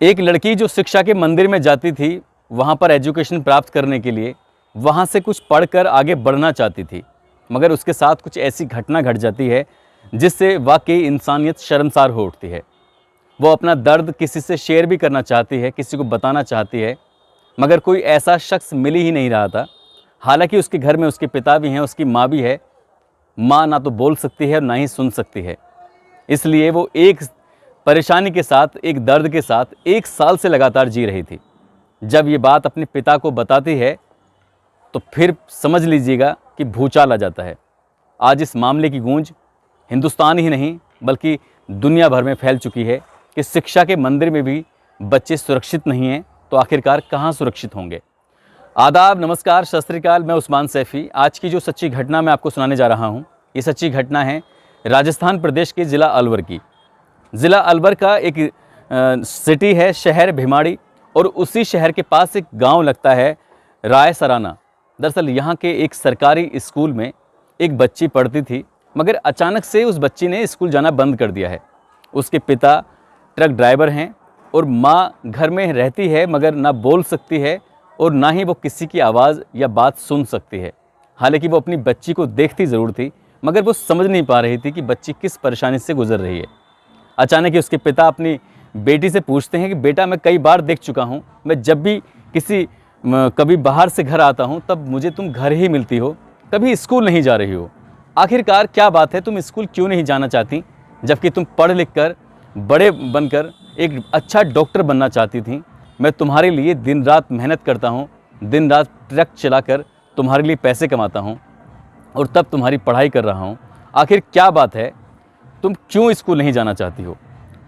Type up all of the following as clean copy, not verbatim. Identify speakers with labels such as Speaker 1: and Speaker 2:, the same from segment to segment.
Speaker 1: एक लड़की जो शिक्षा के मंदिर में जाती थी, वहाँ पर एजुकेशन प्राप्त करने के लिए, वहाँ से कुछ पढ़कर आगे बढ़ना चाहती थी, मगर उसके साथ कुछ ऐसी घटना घट जाती है जिससे वाकई इंसानियत शर्मसार हो उठती है। वो अपना दर्द किसी से शेयर भी करना चाहती है, किसी को बताना चाहती है, मगर कोई ऐसा शख्स मिल ही नहीं रहा था। हालांकि उसके घर में उसके पिता भी हैं, उसकी माँ भी है। माँ ना तो बोल सकती है ना ही सुन सकती है, इसलिए वो एक परेशानी के साथ, एक दर्द के साथ 1 साल से लगातार जी रही थी। जब ये बात अपने पिता को बताती है तो फिर समझ लीजिएगा कि भूचाल आ जाता है। आज इस मामले की गूंज हिंदुस्तान ही नहीं बल्कि दुनिया भर में फैल चुकी है कि शिक्षा के मंदिर में भी बच्चे सुरक्षित नहीं हैं, तो आखिरकार कहाँ सुरक्षित होंगे। आदाब, नमस्कार, सत श्री अकाल। मैं उस्मान सैफ़ी। आज की जो सच्ची घटना मैं आपको सुनाने जा रहा हूँ, ये सच्ची घटना है राजस्थान प्रदेश के ज़िला अलवर की। ज़िला अलवर का एक सिटी है, शहर भिमाड़ी, और उसी शहर के पास एक गांव लगता है रायसराना। दरअसल यहाँ के एक सरकारी स्कूल में एक बच्ची पढ़ती थी, मगर अचानक से उस बच्ची ने स्कूल जाना बंद कर दिया है। उसके पिता ट्रक ड्राइवर हैं और माँ घर में रहती है, मगर ना बोल सकती है और ना ही वो किसी की आवाज़ या बात सुन सकती है। हालांकि वो अपनी बच्ची को देखती ज़रूर थी, मगर वो समझ नहीं पा रही थी कि बच्ची किस परेशानी से गुजर रही है। अचानक ही उसके पिता अपनी बेटी से पूछते हैं कि बेटा, मैं कई बार देख चुका हूँ, मैं जब भी कभी बाहर से घर आता हूँ तब मुझे तुम घर ही मिलती हो, कभी स्कूल नहीं जा रही हो। आखिरकार क्या बात है, तुम स्कूल क्यों नहीं जाना चाहती, जबकि तुम पढ़ लिख कर बड़े बनकर एक अच्छा डॉक्टर बनना चाहती थी। मैं तुम्हारे लिए दिन रात मेहनत करता हूँ, दिन रात ट्रक चलाकर तुम्हारे लिए पैसे कमाता हूँ और तब तुम्हारी पढ़ाई कर रहा हूँ। आखिर क्या बात है, तुम क्यों स्कूल नहीं जाना चाहती हो।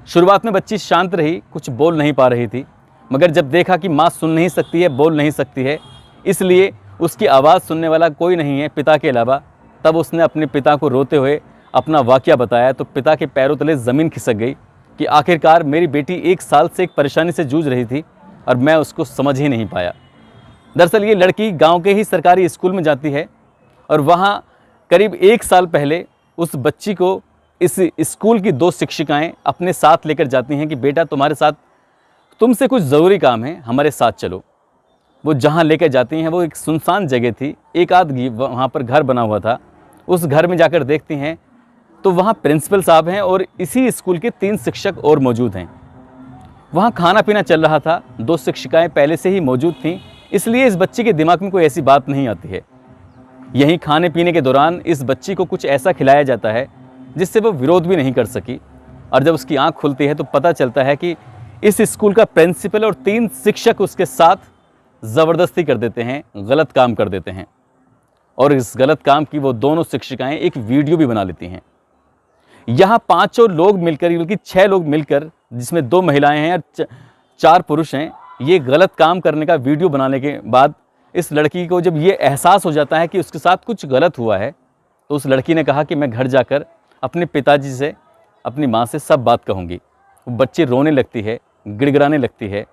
Speaker 1: शुरुआत में बच्ची शांत रही, कुछ बोल नहीं पा रही थी, मगर जब देखा कि माँ सुन नहीं सकती है, बोल नहीं सकती है, इसलिए उसकी आवाज़ सुनने वाला कोई नहीं है पिता के अलावा, तब उसने अपने पिता को रोते हुए अपना वाक़या बताया। तो पिता के पैरों तले ज़मीन खिसक गई कि आखिरकार मेरी बेटी 1 साल से एक परेशानी से जूझ रही थी और मैं उसको समझ ही नहीं पाया। दरअसल ये लड़की गाँव के ही सरकारी स्कूल में जाती है और वहाँ करीब 1 साल पहले उस बच्ची को इस स्कूल की 2 शिक्षिकाएं अपने साथ लेकर जाती हैं कि बेटा, तुम्हारे साथ तुमसे कुछ ज़रूरी काम है, हमारे साथ चलो। वो जहाँ लेकर जाती हैं वो एक सुनसान जगह थी, एक आध वहाँ पर घर बना हुआ था। उस घर में जाकर देखती हैं तो वहाँ प्रिंसिपल साहब हैं और इसी स्कूल के 3 शिक्षक और मौजूद हैं। वहाँ खाना पीना चल रहा था, 2 शिक्षिकाएँ पहले से ही मौजूद थीं, इसलिए इस बच्ची के दिमाग में कोई ऐसी बात नहीं आती है। यहीं खाने पीने के दौरान इस बच्ची को कुछ ऐसा खिलाया जाता है जिससे वो विरोध भी नहीं कर सकी, और जब उसकी आंख खुलती है तो पता चलता है कि इस स्कूल का प्रिंसिपल और 3 शिक्षक उसके साथ ज़बरदस्ती कर देते हैं, गलत काम कर देते हैं, और इस गलत काम की वो दोनों शिक्षिकाएं एक वीडियो भी बना लेती हैं। यहाँ 5 लोग मिलकर, बल्कि 6 लोग मिलकर, जिसमें 2 महिलाएं हैं और 4 पुरुष हैं, ये गलत काम करने का वीडियो बनाने के बाद इस लड़की को जब ये एहसास हो जाता है कि उसके साथ कुछ गलत हुआ है, तो उस लड़की ने कहा कि मैं घर जाकर अपने पिताजी से, अपनी माँ से सब बात कहूँगी। वो बच्ची रोने लगती है, गिड़गिड़ाने लगती है।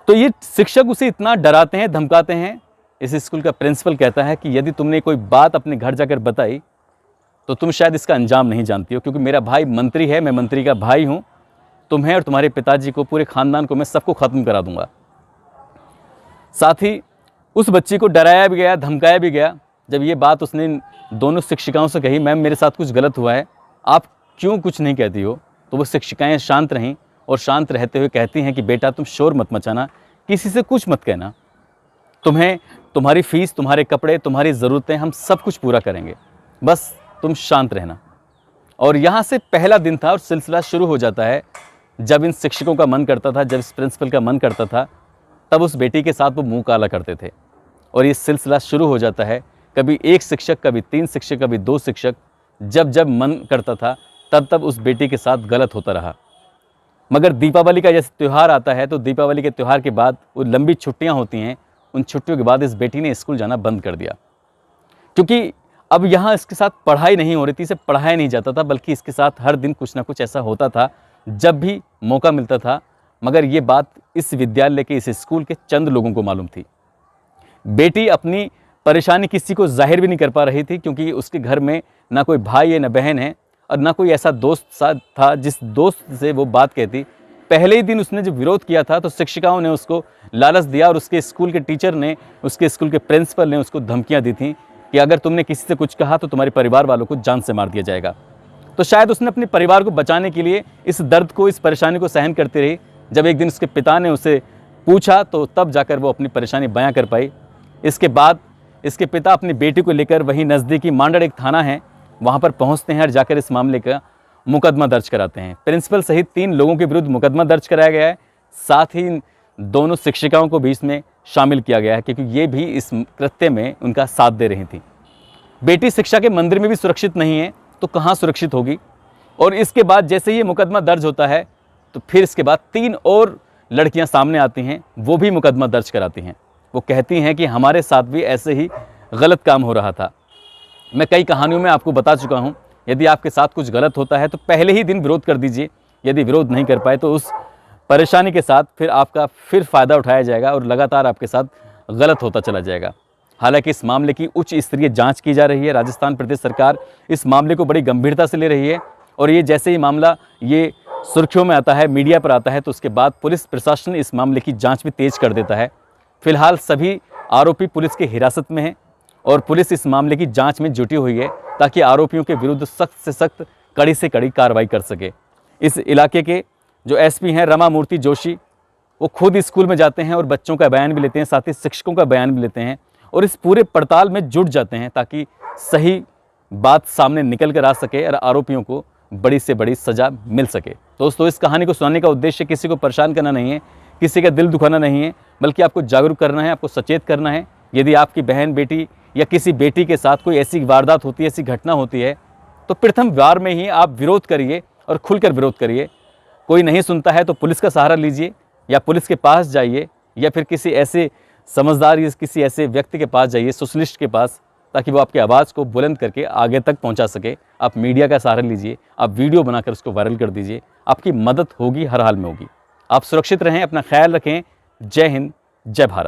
Speaker 1: तो ये शिक्षक उसे इतना डराते हैं, धमकाते हैं। इस स्कूल का प्रिंसिपल कहता है कि यदि तुमने कोई बात अपने घर जाकर बताई तो तुम शायद इसका अंजाम नहीं जानती हो, क्योंकि मेरा भाई मंत्री है, मैं मंत्री का भाई हूँ, तुम्हें और तुम्हारे पिताजी को, पूरे ख़ानदान को मैं सबको ख़त्म करा दूँगा। साथ ही उस बच्ची को डराया भी गया, धमकाया भी गया। जब ये बात उसने दोनों शिक्षिकाओं से कही, मैम मेरे साथ कुछ गलत हुआ है, आप क्यों कुछ नहीं कहती हो, तो वो शिक्षिकाएं शांत रहीं और शांत रहते हुए कहती हैं कि बेटा, तुम शोर मत मचाना, किसी से कुछ मत कहना, तुम्हें तुम्हारी फ़ीस, तुम्हारे कपड़े, तुम्हारी ज़रूरतें हम सब कुछ पूरा करेंगे, बस तुम शांत रहना। और यहाँ से पहला दिन था और सिलसिला शुरू हो जाता है। जब इन शिक्षकों का मन करता था, जब इस प्रिंसिपल का मन करता था, तब उस बेटी के साथ वो मुँह काला करते थे और ये सिलसिला शुरू हो जाता है। कभी 1 शिक्षक, कभी 3 शिक्षक, कभी 2 शिक्षक, जब जब मन करता था तब तब उस बेटी के साथ गलत होता रहा। मगर दीपावली का जैसे त्यौहार आता है, तो दीपावली के त्यौहार के बाद वो लंबी छुट्टियां होती हैं, उन छुट्टियों के बाद इस बेटी ने स्कूल जाना बंद कर दिया, क्योंकि अब यहाँ इसके साथ पढ़ाई नहीं हो रही थी, इसे पढ़ाया नहीं जाता था, बल्कि इसके साथ हर दिन कुछ ना कुछ ऐसा होता था जब भी मौका मिलता था। मगर ये बात इस विद्यालय के, इस स्कूल के चंद लोगों को मालूम थी। बेटी अपनी परेशानी किसी को जाहिर भी नहीं कर पा रही थी, क्योंकि उसके घर में ना कोई भाई है, ना बहन है, और ना कोई ऐसा दोस्त साथ था जिस दोस्त से वो बात कहती पहले ही दिन उसने जब विरोध किया था तो शिक्षिकाओं ने उसको लालच दिया और उसके स्कूल के टीचर ने, उसके स्कूल के प्रिंसिपल ने उसको धमकियां दी थी कि अगर तुमने किसी से कुछ कहा तो तुम्हारे परिवार वालों को जान से मार दिया जाएगा। तो शायद उसने अपने परिवार को बचाने के लिए इस दर्द को, इस परेशानी को सहन करती रही। जब एक दिन उसके पिता ने उसे पूछा तो तब जाकर वो अपनी परेशानी बयां कर पाई। इसके बाद इसके पिता अपनी बेटी को लेकर वहीं नज़दीकी मांडर एक थाना है, वहाँ पर पहुँचते हैं और जाकर इस मामले का मुकदमा दर्ज कराते हैं। प्रिंसिपल सहित 3 लोगों के विरुद्ध मुकदमा दर्ज कराया गया है। साथ ही दोनों शिक्षिकाओं को भी इसमें शामिल किया गया है, क्योंकि ये भी इस कृत्य में उनका साथ दे रही थी। बेटी शिक्षा के मंदिर में भी सुरक्षित नहीं है तो कहाँ सुरक्षित होगी। और इसके बाद जैसे ही ये मुकदमा दर्ज होता है तो फिर इसके बाद 3 और लड़कियां सामने आती हैं, वो भी मुकदमा दर्ज कराती हैं। वो कहती हैं कि हमारे साथ भी ऐसे ही गलत काम हो रहा था। मैं कई कहानियों में आपको बता चुका हूँ, यदि आपके साथ कुछ गलत होता है तो पहले ही दिन विरोध कर दीजिए। यदि विरोध नहीं कर पाए तो उस परेशानी के साथ फिर आपका फ़ायदा उठाया जाएगा और लगातार आपके साथ गलत होता चला जाएगा। हालांकि इस मामले की उच्च स्तरीय जांच की जा रही है। राजस्थान प्रदेश सरकार इस मामले को बड़ी गंभीरता से ले रही है और ये जैसे ही मामला ये सुर्खियों में आता है, मीडिया पर आता है, तो उसके बाद पुलिस प्रशासन इस मामले की जांच भी तेज कर देता है। फिलहाल सभी आरोपी पुलिस की हिरासत में हैं और पुलिस इस मामले की जांच में जुटी हुई है ताकि आरोपियों के विरुद्ध सख्त से सख्त, कड़ी से कड़ी कार्रवाई कर सके। इस इलाके के जो एसपी हैं रमा मूर्ति जोशी, वो खुद स्कूल में जाते हैं और बच्चों का बयान भी लेते हैं, साथ ही शिक्षकों का बयान भी लेते हैं और इस पूरे पड़ताल में जुट जाते हैं ताकि सही बात सामने निकल कर आ सके और आरोपियों को बड़ी से बड़ी सज़ा मिल सके। दोस्तों, इस कहानी को सुनाने का उद्देश्य किसी को परेशान करना नहीं है, किसी का दिल दुखाना नहीं है, बल्कि आपको जागरूक करना है, आपको सचेत करना है। यदि आपकी बहन, बेटी या किसी बेटी के साथ कोई ऐसी वारदात होती है, ऐसी घटना होती है, तो प्रथम वार में ही आप विरोध करिए और खुलकर विरोध करिए। कोई नहीं सुनता है तो पुलिस का सहारा लीजिए या पुलिस के पास जाइए या फिर किसी ऐसे समझदार या किसी ऐसे व्यक्ति के पास जाइए, सोशलिस्ट के पास, ताकि वो आपकी आवाज़ को बुलंद करके आगे तक पहुंचा सके। आप मीडिया का सहारा लीजिए, आप वीडियो बनाकर उसको वायरल कर दीजिए, आपकी मदद होगी, हर हाल में होगी। आप सुरक्षित रहें, अपना ख्याल रखें। जय हिंद, जय भारत।